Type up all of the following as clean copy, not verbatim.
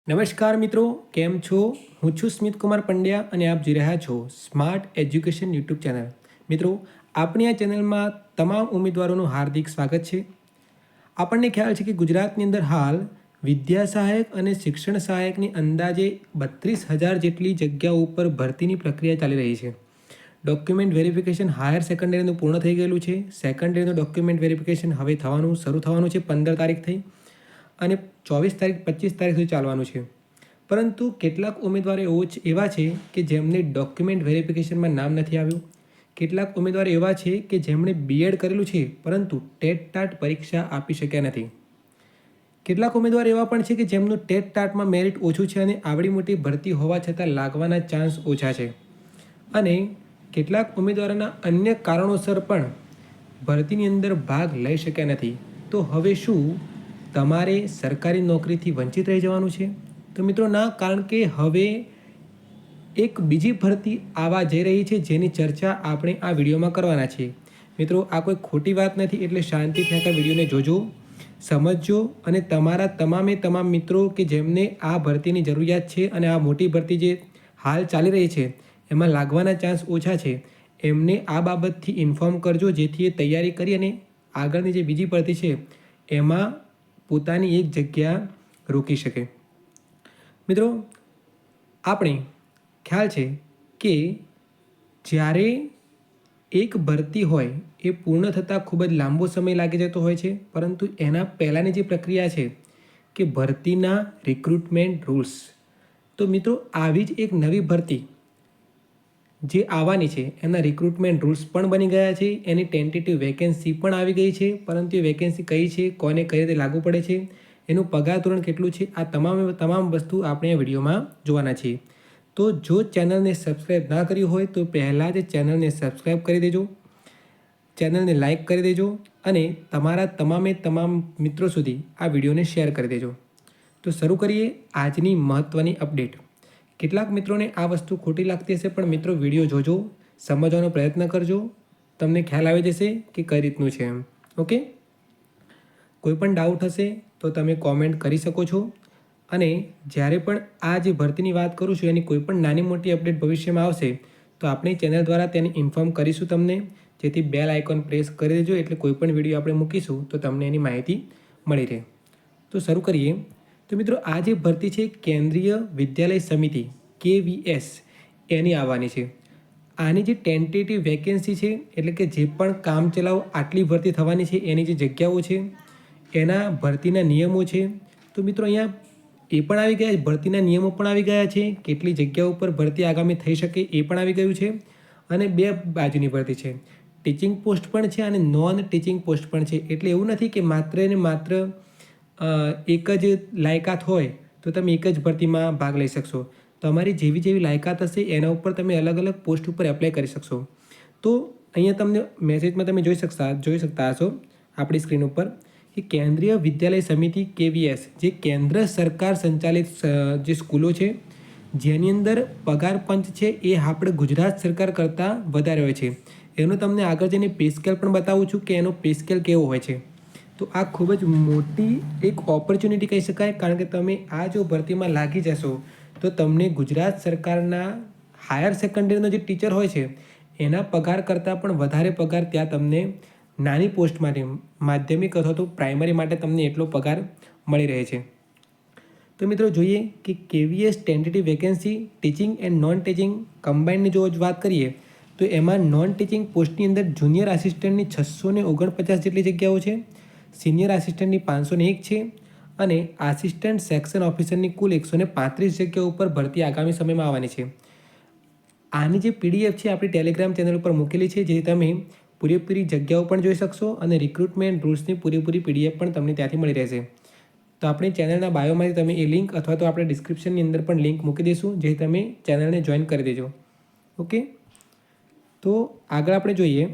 નમસ્કાર મિત્રો, કેમ છો? હું છું સ્મિત કુમાર પંડ્યા અને આપ જોઈ રહ્યા છો સ્માર્ટ એજ્યુકેશન યુટ્યુબ ચેનલ. મિત્રો, આપણી આ ચેનલમાં તમામ ઉમેદવારોનું હાર્દિક સ્વાગત છે. આપણને ખ્યાલ છે કે ગુજરાતની અંદર હાલ વિદ્યા સહાયક અને શિક્ષણ સહાયકની અંદાજે 32,000 જેટલી જગ્યાઓ ઉપર ભરતીની પ્રક્રિયા ચાલી રહી છે. ડોક્યુમેન્ટ વેરિફિકેશન હાયર સેકન્ડરીનું પૂર્ણ થઈ ગયેલું છે. સેકન્ડરીનું ડોક્યુમેન્ટ વેરિફિકેશન હવે શરૂ થવાનું છે 15 તારીખથી અને 24 તારીખ 25 તારીખ સુધી ચાલવાનું છે. પરંતુ કેટલાક ઉમેદવારો એવા છે કે જેમને ડોક્યુમેન્ટ વેરિફિકેશનમાં નામ નથી આવ્યું. કેટલાક ઉમેદવારો એવા છે કે જેમણે બીએડ કરેલું છે પરંતુ ટેટ ટાટ પરીક્ષા આપી શક્યા નથી. કેટલાક ઉમેદવાર એવા પણ છે કે જેમનું ટેટ ટાટમાં મેરિટ ઓછું છે અને આવડી મોટી ભરતી હોવા છતાં લાગવાના ચાન્સ ઓછા છે. અને કેટલાક ઉમેદવારોના અન્ય કારણોસર પણ ભરતીની અંદર ભાગ લઈ શક્યા નથી. તો હવે શું તમારે સરકારી નોકરીથી વંચિત રહી જવાનું છે? તો મિત્રો ના, કારણ કે હવે એક બીજી ભરતી આવવા જઈ રહી છે જેની ચર્ચા આપણે આ વિડીયોમાં કરવાના છે. મિત્રો, આ કોઈ ખોટી વાત નથી, એટલે શાંતિથી આખા વિડીયોને જોજો, સમજજો અને તમારા તમામ મિત્રો કે જેમને આ ભરતીની જરૂરિયાત છે અને આ મોટી ભરતી જે હાલ ચાલી રહી છે એમાં લાગવાના ચાન્સ ઓછા છે, એમને આ બાબતથી ઇન્ફોર્મ કરજો, જેથી એ તૈયારી કરી અને આગળની જે બીજી ભરતી છે એમાં પોતાની એક જગ્યા રોકી શકે. મિત્રો, આપણે ખ્યાલ છે કે જ્યારે એક ભરતી હોય એ પૂર્ણ થતાં ખૂબ જ લાંબો સમય લાગી જતો હોય છે, પરંતુ એના પહેલાંની જે પ્રક્રિયા છે કે ભરતીના રિક્રુટમેન્ટ રૂલ્સ, તો મિત્રો આવી જ એક નવી ભરતી જે આવવાની છે એના રિક્રુટમેન્ટ રૂલ્સ પણ બની ગયા છે. એની ટેન્ટેટિવ વેકેન્સી પણ આવી ગઈ છે, પરંતુ એ વેકેન્સી કઈ છે, કોને કઈ રીતે લાગુ પડે છે, એનું પગાર ધોરણ કેટલું છે, આ તમામ વસ્તુ આપણે આ વિડીયોમાં જોવાના છીએ. તો જો ચેનલને સબસ્ક્રાઈબ ના કરી હોય તો પહેલાં જ ચેનલને સબસ્ક્રાઈબ કરી દેજો, ચેનલને લાઇક કરી દેજો અને તમારા તમામ મિત્રો સુધી આ વિડીયોને શેર કરી દેજો. તો શરૂ કરીએ આજની મહત્ત્વની અપડેટ. કેટલાક મિત્રોને આ વસ્તુ ખોટી લાગતી હશે, પણ મિત્રો વિડીયો જોજો, સમજવાનો પ્રયત્ન કરજો, તમને ખ્યાલ આવી જશે કે કઈ રીતનું છે એમ. ઓકે, કોઈ પણ ડાઉટ હશે તો તમે કોમેન્ટ કરી શકો છો. અને જ્યારે પણ આ જે ભરતીની વાત કરું છું એની કોઈ પણ નાની મોટી અપડેટ ભવિષ્યમાં આવશે તો આપણી ચેનલ દ્વારા તેને ઇન્ફોર્મ કરીશું તમને, જેથી બેલ આઇકોન પ્રેસ કરી દેજો, એટલે કોઈ પણ વિડીયો આપણે મૂકીશું તો તમને એની માહિતી મળી રહે. તો શરૂ કરીએ. તો મિત્રો, આ જે ભરતી છે કેન્દ્રીય વિદ્યાલય સમિતિ KVS એની આવવાની છે. આની જે ટેન્ટેટિવ વેકેન્સી છે, એટલે કે જે પણ કામચલાઉ આટલી ભરતી થવાની છે એની જે જગ્યાઓ છે, એના ભરતીના નિયમો છે. તો મિત્રો અહીંયા એ પણ આવી ગયા, ભરતીના નિયમો પણ આવી ગયા છે, કેટલી જગ્યાઓ ઉપર ભરતી આગામી થઈ શકે એ પણ આવી ગયું છે. અને બે બાજુની ભરતી છે, ટીચિંગ પોસ્ટ પણ છે અને નોન ટીચિંગ પોસ્ટ પણ છે. એટલે એવું નથી કે માત્ર ને માત્ર એક જ લાયકાત હોય તો તમે એક જ ભરતીમાં ભાગ લઈ શકશો. તમારી જેવી લાયકાત હશે એના ઉપર તમે અલગ અલગ પોસ્ટ ઉપર એપ્લાય કરી શકશો. તો અહીંયા તમને મેસેજમાં તમે જોઈ શકતા હશો આપણી સ્ક્રીન ઉપર કે કેન્દ્રીય વિદ્યાલય સમિતિ KVS જે કેન્દ્ર સરકાર સંચાલિત જે સ્કૂલો છે જેની અંદર પગાર પંચ છે એ આપણે ગુજરાત સરકાર કરતાં વધારે હોય છે. એનું તમને આગળ જઈને પે સ્કેલ પણ બતાવું છું કે એનો પે સ્કેલ કેવો હોય છે. તો આ ખૂબ જ મોટી એક ઓપોર્ચ્યુનિટી કહી શકાય, કારણ કે તમે આ જો ભરતીમાં લાગી જશો તો તમને ગુજરાત સરકારના હાયર સેકન્ડરીનો જે ટીચર હોય છે એના પગાર કરતાં પણ વધારે પગાર ત્યાં તમને નાની પોસ્ટ માટે, માધ્યમિક અથવા તો પ્રાઇમરી માટે તમને એટલો પગાર મળી રહે છે. તો મિત્રો જોઈએ કે KVS tentative vacancy teaching and non teaching કમ્બાઇન્ડની જો વાત કરીએ તો એમાં નોન ટીચિંગ પોસ્ટની અંદર જુનિયર આસિસ્ટન્ટની 649 જેટલી જગ્યાઓ છે, સિનિયર આસિસ્ટન્ટની 501 છે અને આસિસ્ટન્ટ સેક્શન ઓફિસરની કુલ 135 જગ્યાઓ ઉપર ભરતી આગામી સમયમાં આવવાની છે. આની જે PDF છે આપણી ટેલિગ્રામ ચેનલ ઉપર મૂકેલી છે, જેથી તમે પૂરેપૂરી જગ્યાઓ પણ જોઈ શકશો અને રિક્રુટમેન્ટ રૂલ્સની પૂરેપૂરી PDF પણ તમને ત્યાંથી મળી રહેશે. તો આપણી ચેનલના બાયોમાંથી તમે એ લિંક અથવા તો આપણે ડિસ્ક્રિપ્શનની અંદર પણ લિંક મૂકી દઈશું, જેથી તમે ચેનલને જોઈન કરી દેજો. ઓકે, તો આગળ આપણે જોઈએ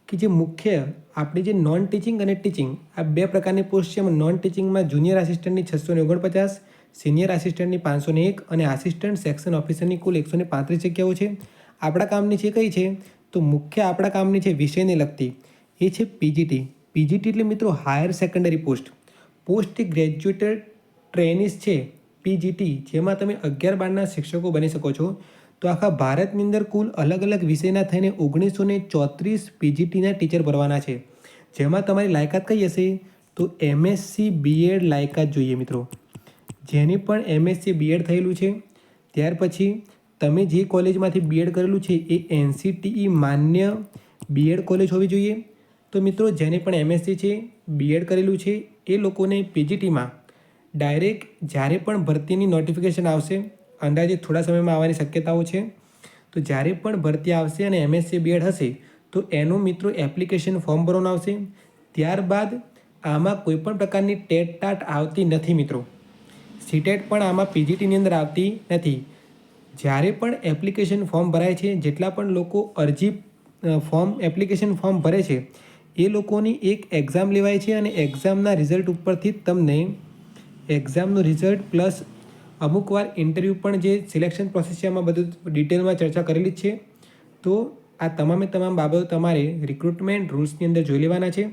કે જે મુખ્ય આપણી જે નોન ટીચિંગ અને ટીચિંગ આ બે પ્રકારની પોસ્ટ છે. નોન ટીચિંગમાં જુનિયર આસિસ્ટન્ટની 649, સિનિયર આસિસ્ટન્ટની 501 અને આસિસ્ટન્ટ સેક્શન ઓફિસરની કુલ 135 જગ્યાઓ છે. આપણા કામની છે કઈ છે? તો મુખ્ય આપણા કામની છે વિષયને લગતી, એ છે PGT પીજીટી એટલે મિત્રો હાયર સેકન્ડરી પોસ્ટ ગ્રેજ્યુએટેડ ટ્રેનિસ છે પીજીટી, જેમાં તમે 11-12ના શિક્ષકો બની શકો છો. તો આખા ભારતની અંદર કુલ અલગ અલગ વિષયના થઈને 1934 પીજીટીના ટીચર ભરવાના છે. જેમાં તમારી લાયકાત કઈ હશે? તો એમએસસી બીએડ લાયકાત જોઈએ મિત્રો. જેની પણ એમએસસી બીએડ થયેલું છે, ત્યાર પછી તમે જે કોલેજમાંથી બીએડ કરેલું છે એ એનસીટીઈ માન્ય બીએડ કોલેજ હોવી જોઈએ. તો મિત્રો જેને પણ એમએસસી છે, બીએડ કરેલું છે, એ લોકોને પીજીટીમાં ડાયરેક્ટ જ્યારે પણ ભરતીની નોટિફિકેશન આવશે, અંદાજે થોડા સમયમાં આવવાની શક્યતાઓ છે. તો જ્યારે પણ ભરતી આવશે અને એમએસસી બીએડ હશે તો એનું મિત્રો એપ્લિકેશન ફોર્મ ભરવાનું આવશે. ત્યારબાદ આમાં કોઈપણ પ્રકારની ટેટ ટાટ આવતી નથી મિત્રો. સીટેટ પણ આમાં પીજીટીની અંદર આવતી નથી. જ્યારે પણ એપ્લિકેશન ફોર્મ ભરાય છે, જેટલા પણ લોકો એપ્લિકેશન ફોર્મ ભરે છે એ લોકોની એક એક્ઝામ લેવાય છે અને એક્ઝામના રિઝલ્ટ ઉપરથી તમને એક્ઝામનું રિઝલ્ટ પ્લસ અમુક વાર ઇન્ટરવ્યૂ પણ જે સિલેક્શન પ્રોસેસ છે એમાં બધું ડિટેલમાં ચર્ચા કરેલી જ છે. તો આ તમામ બાબતો તમારે રિક્રુટમેન્ટ રૂલ્સની અંદર જોઈ લેવાના છે.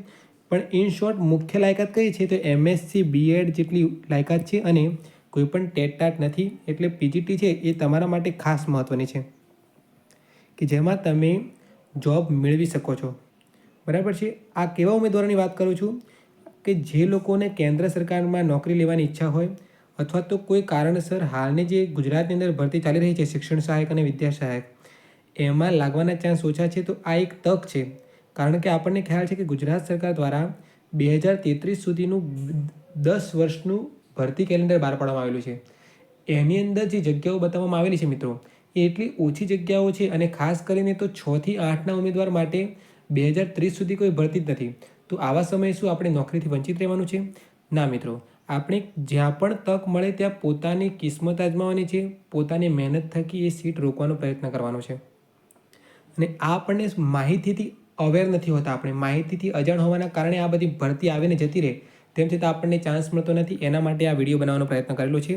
પણ ઇન શોર્ટ મુખ્ય લાયકાત કઈ છે? તો એમએસસી બીએડ જેટલી લાયકાત છે અને કોઈ પણ ટેટ ટાટ નથી. એટલે પીજીટી છે એ તમારા માટે ખાસ મહત્ત્વની છે કે જેમાં તમે જોબ મેળવી શકો છો. બરાબર છે. આ કેવા ઉમેદવારોની વાત કરું છું કે જે લોકોને કેન્દ્ર સરકારમાં નોકરી લેવાની ઈચ્છા હોય અથવા તો કોઈ કારણસર હાલની જે ગુજરાતની અંદર ભરતી ચાલી રહી છે શિક્ષણ સહાયક અને વિદ્યા સહાયક, એમાં લાગવાના ચાન્સ ઓછા છે. તો આ એક તક છે. કારણ કે આપણને ખ્યાલ છે કે ગુજરાત સરકાર દ્વારા 2033 સુધીનું 10 વર્ષનું ભરતી કેલેન્ડર બહાર પાડવામાં આવેલું છે. એની અંદર જે જગ્યાઓ બતાવવામાં આવેલી છે મિત્રો, એ એટલી ઓછી જગ્યાઓ છે અને ખાસ કરીને તો 6 થી 8ના ઉમેદવાર માટે 2030 સુધી કોઈ ભરતી જ નથી. તો આવા સમયે શું આપણે નોકરીથી વંચિત રહેવાનું છે? ના મિત્રો, આપણે જ્યાં પણ તક મળે ત્યાં પોતાની કિસ્મત આજમાવવાની છે. પોતાની મહેનત થકી એ સીટ રોકવાનો પ્રયત્ન કરવાનો છે. અને આ આપણને માહિતીથી અવેર નથી હોતા. આપણે માહિતીથી અજાણ હોવાના કારણે આ બધી ભરતી આવીને જતી રહે, તેમ છતાં આપણને ચાન્સ મળતો નથી. એના માટે આ વિડીયો બનાવવાનો પ્રયત્ન કરેલો છે.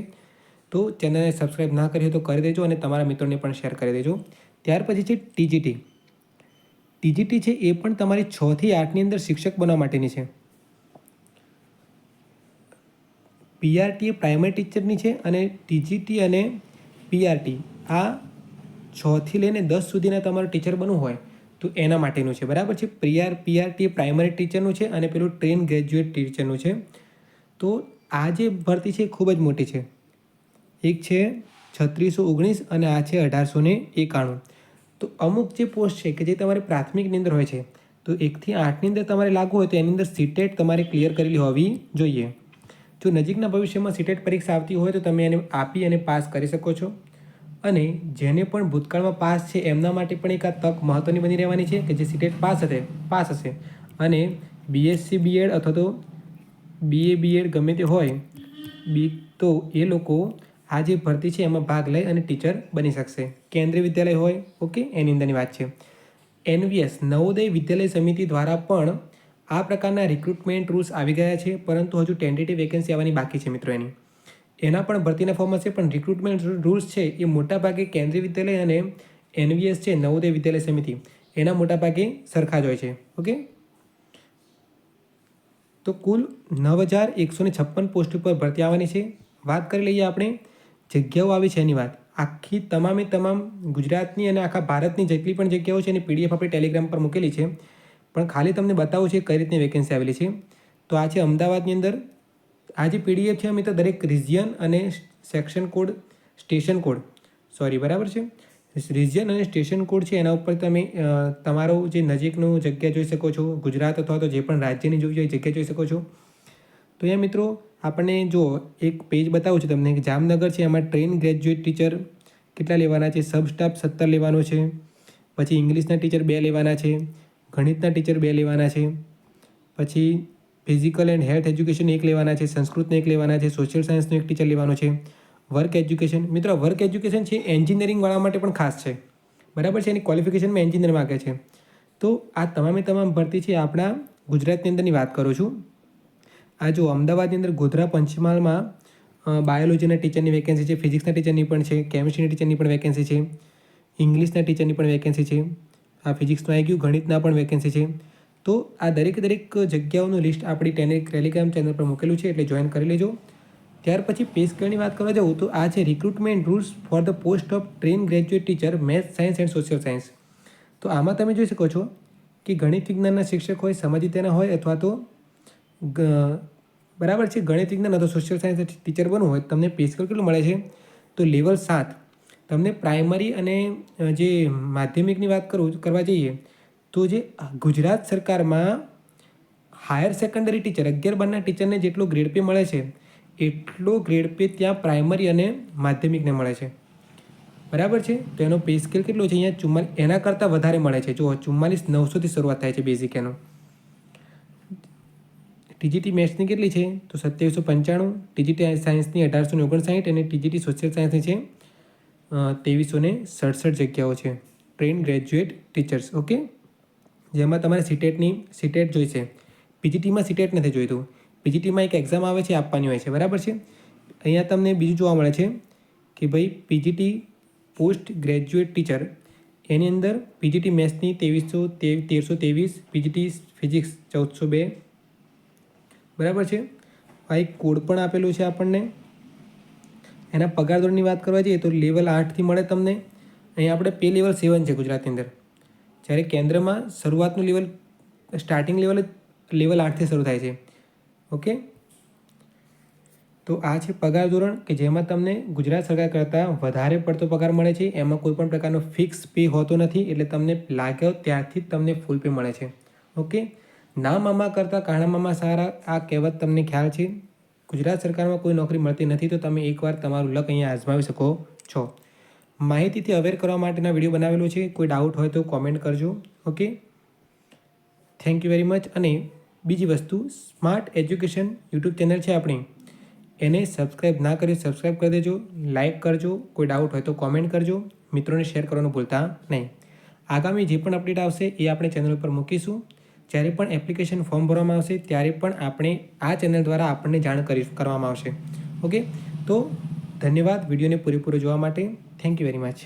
તો ચેનલને સબસ્ક્રાઈબ ના કરી હોય તો કરી દેજો અને તમારા મિત્રોને પણ શેર કરી દેજો. ત્યાર પછી છે ટીજીટી. ટીજીટી છે એ પણ તમારી 6 થી 8ની અંદર શિક્ષક બનવા માટેની છે. પીઆરટી એ પ્રાઇમરી ટીચરની છે અને ટીજીટી અને પીઆરટી આ 6 થી લઈને 10 સુધીના તમારું ટીચર બનવું હોય તો એના માટેનું છે. બરાબર છે. પીઆરટી એ પ્રાઇમરી ટીચરનું છે અને પેલું ટ્રેન ગ્રેજ્યુએટ ટીચરનું છે. તો આ જે ભરતી છે ખૂબ જ મોટી છે. એક છે 3619 અને આ છે 1891. તો અમુક જે પોસ્ટ છે કે જે તમારે પ્રાથમિકની અંદર હોય છે, તો 1 થી 8ની અંદર તમારે લાગવું હોય તો એની અંદર સીટેટ તમારે ક્લિયર કરેલી હોવી જોઈએ. જો નજીકના ભવિષ્યમાં સીટેટ પરીક્ષા આવતી હોય તો તમે એને આપી અને પાસ કરી શકો છો. અને જેને પણ ભૂતકાળમાં પાસ છે એમના માટે પણ એક આ તક મહત્ત્વની બની રહેવાની છે કે જે સીટેટ પાસ હશે અને બીએસસી બીએડ અથવા તો બીએ બીએડ ગમે તે હોય તો એ લોકો આ જે ભરતી છે એમાં ભાગ લઈ અને ટીચર બની શકશે. કેન્દ્રીય વિદ્યાલય હોય, ઓકે, એની અંદરની વાત છે. એનવીએસ નવોદય વિદ્યાલય સમિતિ દ્વારા પણ આ પ્રકારના રિક્રુટમેન્ટ રૂલ્સ આવી ગયા છે, પરંતુ હજુ ટેન્ટેટિવ વેકેન્સી આવવાની બાકી છે મિત્રો. એના પણ ભરતીના ફોર્મ હશે, પણ રિક્રુટમેન્ટ રૂલ્સ છે એ મોટાભાગે કેન્દ્રીય વિદ્યાલય અને એનવીએસ છે નવોદય વિદ્યાલય સમિતિ, એના મોટાભાગે સરખા જ હોય છે. ઓકે. તો કુલ 9156 પોસ્ટ ઉપર ભરતી આવવાની છે. વાત કરી લઈએ આપણે જગ્યાઓ આવી છે એની વાત. આખી તમામ ગુજરાતની અને આખા ભારતની જેટલી પણ જગ્યાઓ છે એની પીડીએફ આપણે ટેલિગ્રામ પર મૂકેલી છે. પણ ખાલી તમને બતાવું છે કઈ રીતની વેકેન્સી આવેલી છે. તો આ છે અમદાવાદની અંદર. આ જે પીડીએફ છે અમે તો દરેક રિજિયન અને સેક્શન કોડ, સ્ટેશન કોડ, બરાબર છે, રિજિયન અને સ્ટેશન કોડ છે એના ઉપર તમે તમારો જે નજીકનું જગ્યા જોઈ શકો છો. ગુજરાત અથવા તો જે પણ રાજ્યની જોઈ હોય જગ્યા જોઈ શકો છો. તો અહીંયા મિત્રો આપણને જો એક પેજ બતાવું છું તમને કે જામનગર છે, એમાં ટ્રેન ગ્રેજ્યુએટ ટીચર કેટલા લેવાના છે? સબ સ્ટાફ 17 લેવાનો છે. પછી ઇંગ્લિશના ટીચર 2 લેવાના છે. ગણિતના ટીચર 2 લેવાના છે. પછી ફિઝિકલ એન્ડ હેલ્થ એજ્યુકેશન 1 લેવાના છે. સંસ્કૃતને 1 લેવાના છે. સોશિયલ સાયન્સનો 1 ટીચર લેવાનો છે. વર્ક એજ્યુકેશન, મિત્રો વર્ક એજ્યુકેશન છે એન્જિનિયરિંગવાળા માટે પણ ખાસ છે. બરાબર છે. એની ક્વોલિફિકેશનમાં એન્જિનિયર માગે છે. તો આ તમામ ભરતી છે આપણા ગુજરાતની અંદરની વાત કરું છું. આ જો અમદાવાદની અંદર ગોધરા પંચમહાલમાં બાયોલોજીના ટીચરની વેકેન્સી છે, ફિઝિક્સના ટીચરની પણ છે, કેમિસ્ટ્રીના ટીચરની પણ વેકેન્સી છે, ઇંગ્લિશના ટીચરની પણ વેકેન્સી છે. આ ફિઝિક્સનું આવી ગયું, ગણિતના પણ વેકેન્સી છે. તો આ દરેક જગ્યાઓનું લિસ્ટ આપણી ટેલિગ્રામ ચેનલ પર મૂકેલું છે, એટલે જોઈન કરી લેજો. ત્યાર પછી પે સ્કેલની વાત કરવા જાઉં તો આ છે recruitment rules for the post of train graduate teacher maths, science and social science. તો આમાં તમે જોઈ શકો છો કે ગણિત વિજ્ઞાનના શિક્ષક હોય, સમજિતના હોય અથવા તો બરાબર છે ગણિત વિજ્ઞાન અથવા સોશિયલ સાયન્સ ટીચર બનવું હોય, તમને પે સ્કેલ કેટલું મળે છે? તો લેવલ 7. તમને પ્રાઇમરી અને જે માધ્યમિકની વાત કરવા જઈએ તો જે ગુજરાત સરકારમાં હાયર સેકન્ડરી ટીચર 11-12ના ટીચરને જેટલો ગ્રેડ પે મળે છે એટલો ગ્રેડ પે ત્યાં પ્રાઇમરી અને માધ્યમિકને મળે છે. બરાબર છે. તો એનો પે સ્કેલ કેટલો છે? અહીંયા 44, એના કરતાં વધારે મળે છે. જો 44,900થી શરૂઆત થાય છે બેઝિક એનો. ટીજીટી મેથ્સની કેટલી છે? તો 2795, ટીજીટી સાયન્સની 1859 અને ટીજીટી સોશિયલ સાયન્સની છે 2367 જગ્યાઓ છે ટ્રેન ગ્રેજ્યુએટ ટીચર્સ. ઓકે, જેમાં તમારે સીટેટ જોઈશે. પીજીટીમાં સીટેટ નથી જોઈતું. પીજીટીમાં એક એક્ઝામ આવે છે, આપવાની હોય છે. બરાબર છે. અહીંયા તમને બીજું જોવા મળે છે કે ભાઈ પીજીટી પોસ્ટ ગ્રેજ્યુએટ ટીચર, એની અંદર પીજીટી મેથ્સની 1323, પીજીટી ફિઝિક્સ 1402. બરાબર છે. આ એક કોડ પણ આપેલું છે આપણને. એના પગાર ધોરણની વાત કરવા જઈએ તો લેવલ 8થી મળે તમને. અહીંયા આપણે પે લેવલ 7 છે ગુજરાતની અંદર, જ્યારે કેન્દ્રમાં શરૂઆતનું લેવલ, સ્ટાર્ટિંગ લેવલ 8થી શરૂ થાય છે. ઓકે, તો આ છે પગાર ધોરણ કે જેમાં તમને ગુજરાત સરકાર કરતાં વધારે પડતો પગાર મળે છે. એમાં કોઈ પણ પ્રકારનો ફિક્સ પે હોતો નથી, એટલે તમને લાગ્યો ત્યારથી જ તમને ફૂલ પે મળે છે. ઓકે, ના મામા કરતાં કાણા મામા સારા, આ કહેવત તમને ખ્યાલ છે. ગુજરાત સરકારમાં કોઈ નોકરી મળતી નથી, તો તમે એકવાર તમારું લક અહીંયા આઝમાવી શકો છો. માહિતીથી અવેર કરવા માટેના વિડીયો બનાવેલો છે. કોઈ ડાઉટ હોય તો કોમેન્ટ કરજો. Okay, thank you very much. અને બીજી વસ્તુ, સ્માર્ટ એજ્યુકેશન યુટ્યુબ ચેનલ છે આપણી, એને સબસ્ક્રાઈબ ના કરી સબસ્ક્રાઈબ કરી દેજો, લાઇક કરજો. કોઈ ડાઉટ હોય તો કોમેન્ટ કરજો. મિત્રોને શેર કરવાનું ભૂલતા નહીં. આગામી જે પણ અપડેટ આવશે એ આપણે ચેનલ ઉપર મૂકીશું. જ્યારે પણ એપ્લિકેશન ફોર્મ ભરવામાં આવશે ત્યારે પણ આપણે આ ચેનલ દ્વારા આપણને જાણ કરવામાં આવશે. ઓકે, તો ધન્યવાદ વિડીયોને પૂરેપૂરો જોવા માટે. Thank you very much.